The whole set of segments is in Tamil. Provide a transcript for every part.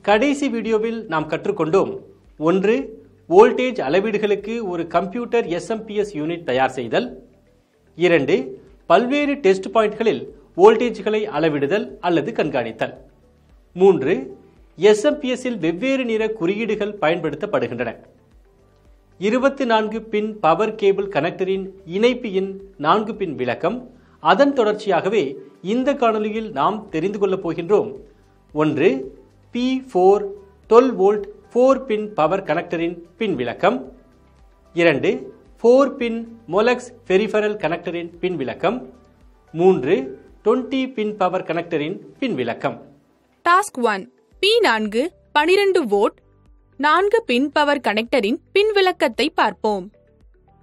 கடைசி வீடியோவில் நாம் கற்றுக்கொண்டோம். 1. வோல்டேஜ் அளவீடுகளுக்கு ஒரு கம்ப்யூட்டர் SMPS யூனிட் தயார் செய்தல். 2. பல்வேறு டெஸ்ட் பாயிண்ட்களில் வோல்டேஜ்களை அளவிடுதல் அல்லது கண்காணித்தல். 3. SMPSல் வெவ்வேறு நிற குறியீடுகள் பயன்படுத்தப்படுகின்றன. 24 பின் பவர் கேபிள் கனெக்டரின் இணைப்பு எண் 4 பின் விளக்கம். அதன் தொடர்ச்சியாகவே இந்த காணொலியில் நாம் தெரிந்து கொள்ளப் போகின்றோம். 1. P4 12 வோல்ட் 4 பின் பவர் கனெக்டரின் பின் விளக்கம். 2. 4 பின் மோலக்ஸ் பெரிஃபரல் கனெக்டரின் பின் விளக்கம். 3. 20 பின் பவர் கனெக்டரின் பின் விளக்கம். டாஸ்க் 1. P4 12 வோல்ட் 4 பின் பவர் கனெக்டரின் பின் விளக்கத்தை பார்ப்போம்.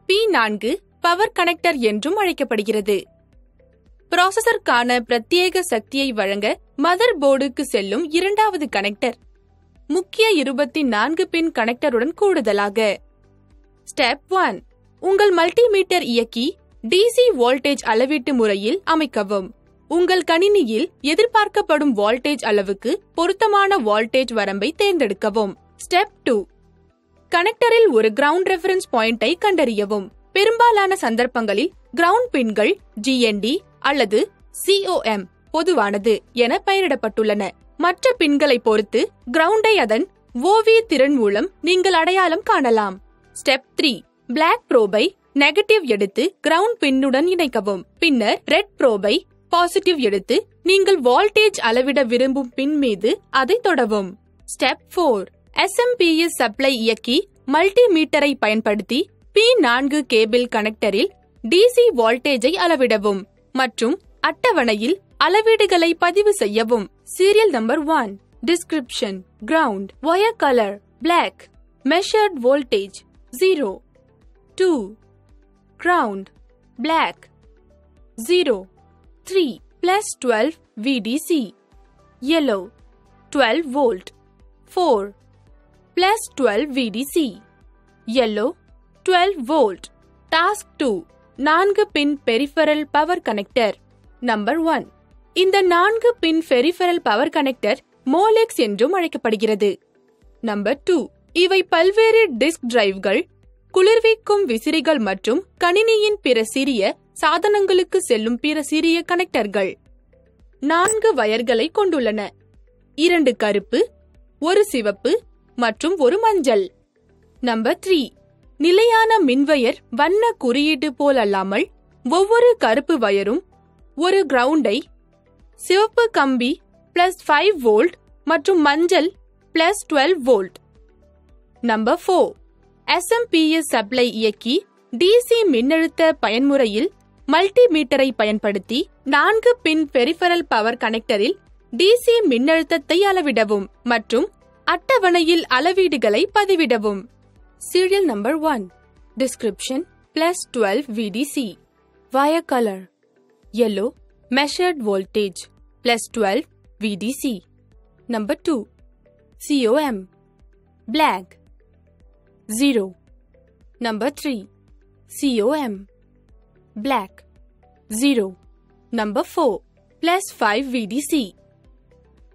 P4 பவர் கனெக்டர் என்றும் அழைக்கப்படுகிறது. ப்ராசஸருக்கான பிரத்யேக சக்தியை வழங்க மதர் போர்டுக்கு செல்லும் இரண்டாவது கனெக்டர் முக்கிய 24 பின் கனெக்டருடன் கூடுதலாக. ஸ்டெப் 1. உங்கள் மல்டிமீட்டர் இயக்கி DC வோல்டேஜ் அளவீட்டு முறையில் அமைக்கவும். உங்கள் கணினியில் எதிர்பார்க்கப்படும் வோல்டேஜ் அளவுக்கு பொருத்தமான வோல்டேஜ் வரம்பை தேர்ந்தெடுக்கவும். ஸ்டெப் 2. கனெக்டரில் ஒரு கிரவுண்ட் ரெஃபரன்ஸ் பாயிண்டை கண்டறியவும். பெரும்பாலான சந்தர்ப்பங்களில் கிரவுண்ட் பின்கள் GND அல்லது COM பொதுவானது என பெயரிடப்பட்டுள்ளன. மற்ற பின்களை பொறுத்து கிரவுண்டை அதன் OV திறன் மூலம் நீங்கள் அடையாளம் காணலாம். ஸ்டெப் 3. பிளாக் ப்ரோபை நெகட்டிவ் எடுத்து கிரவுண்ட் பின்னுடன் இணைக்கவும். பின்னர் ரெட் ப்ரோபை பாசிட்டிவ் எடுத்து நீங்கள் வோல்டேஜ் அளவிட விரும்பும் பின் மீது அதை தொடவும். ஸ்டெப் 4. SMPS சப்ளை இயக்கி மல்டிமீட்டரை பயன்படுத்தி P4 கேபிள் கனெக்டரில் DC வோல்டேஜை அளவிடவும் மற்றும் அட்டவணையில் அளவீடுகளை பதிவு செய்யவும். Serial number 1. Description. Ground wire color black. measured voltage 0. 2. ground black 0. 3. plus 12 VDC yellow 12 volt. 4. plus 12 VDC yellow 12 volt. Task 2. 4 பின் பெரிஃபரல் பவர் கனெக்டர். நம்பர் 1. இந்த 4 பின் பெரிஃபரல் பவர் கனெக்டர் மோலெக்ஸ் என்றும் அழைக்கப்படுகிறது. நம்பர் 2. இவை பல்வேறு டிஸ்க் டிரைவ்கள், குளிர்விக்கும் விசிறிகள் மற்றும் கணினியின் பிற சிறிய சாதனங்களுக்கு செல்லும் பிற சிறிய கனெக்டர்கள். 4 வயர்களை கொண்டுள்ளன. 2 கருப்பு, 1 சிவப்பு மற்றும் 1 மஞ்சள். நம்பர் 3. நிலையான மின்வயர் வண்ண குறியீடு போலல்லாமல் ஒவ்வொரு கருப்பு வயரும் ஒரு கிரவுண்டை, சிவப்பு கம்பி +5 வோல்ட் மற்றும் மஞ்சள் +12 வோல்ட். நம்பர் 4. SMPS சப்ளை இயக்கி DC மின்னழுத்த பயன்முறையில் மல்டிமீட்டரை பயன்படுத்தி 4 பின் பெரிஃபரல் பவர் கனெக்டரில் DC மின்னழுத்தத்தை அளவிடவும் மற்றும் அட்டவணையில் அளவீடுகளை பதிவிடவும். Serial number 1. Description +12 VDC. Wire color yellow. Measured voltage +12 VDC. Number 2. COM black 0. Number 3. COM black 0. Number 4. +5 VDC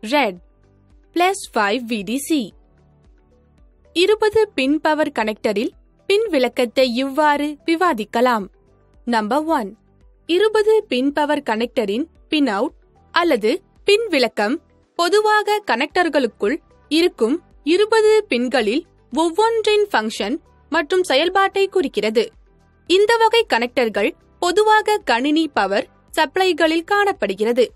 red +5 VDC. 20 பின் பவர் கனெக்டரில் பின் விளக்கத்தை இவ்வாறு விவாதிக்கலாம். நம்பர் 1. 20 பின் பவர் கனெக்டரின் பின் அவுட் அல்லது பின் விளக்கம் பொதுவாக கனெக்டர்களுக்குள் இருக்கும் 20 பின்களில் ஒவ்வொன்றின் ஃபங்க்ஷன் மற்றும் செயல்பாட்டை குறிக்கிறது. இந்த வகை கனெக்டர்கள் பொதுவாக கணினி பவர் சப்ளைகளில் காணப்படுகிறது.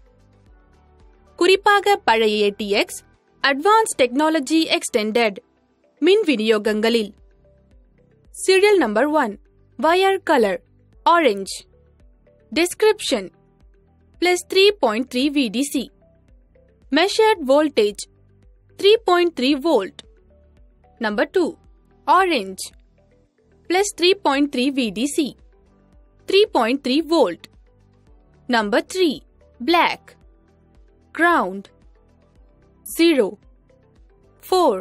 குறிப்பாக பழைய ATX அட்வான்ஸ்ட் டெக்னாலஜி எக்ஸ்டெண்டட் மின் விநியோகங்களில். Serial number 1. Wire color orange. Description +3.3 VDC. Measured voltage 3.3 volt. Number 2. Orange +3.3 VDC 3.3 volt. Number 3. Black ground 0. 4.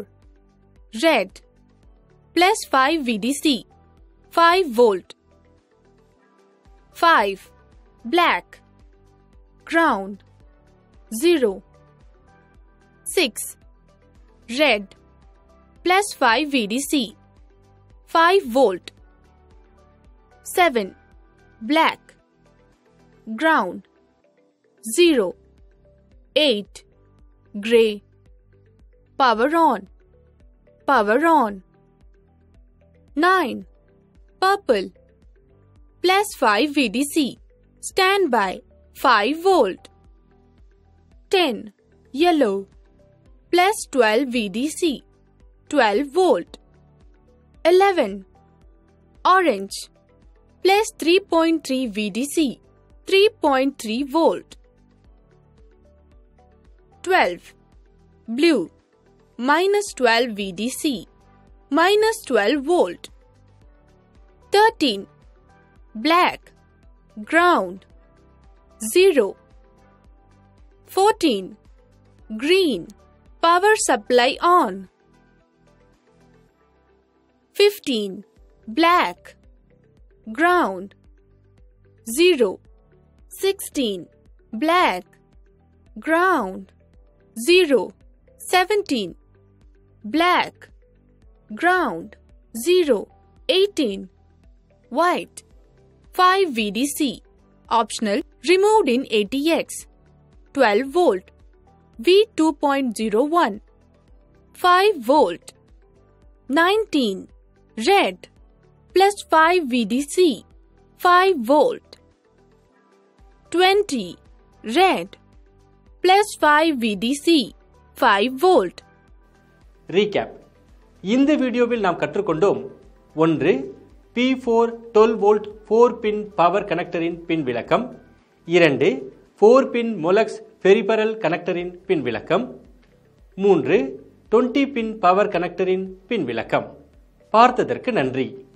Red +5 VDC 5 volt. 5. Black ground 0. 6. red plus 5 VDC 5 volt. 7. Black ground 0. 8. Gray power on. 9. Purple plus 5 VDC standby 5 volt. 10. Yellow plus 12 VDC 12 volt. 11. Orange plus 3.3 VDC 3.3 volt. 12. Blue minus 12 VDC minus 12 volt. 13. Black ground 0. 14. Green power supply on. 15. Black ground 0. 16. Black ground 0. 17. Black ground 0. 18. White 5 VDC optional removed in ATX 12 volt V2.01 5 volt. 19. Red plus 5 VDC 5 volt. 20. Red plus 5 VDC 5 volt. Recap. இந்த வீடியோவில் நாம் கற்றுக்கொண்டோம். 1. P4 12 volt 4 பின் பவர் கனெக்டரின் பின் விளக்கம். 2. 4 பின் மொலக்ஸ் பெரிபரல் கனெக்டரின் பின் விளக்கம். 3. 20 பின் பவர் கனெக்டரின் பின் விளக்கம். பார்த்ததற்கு நன்றி.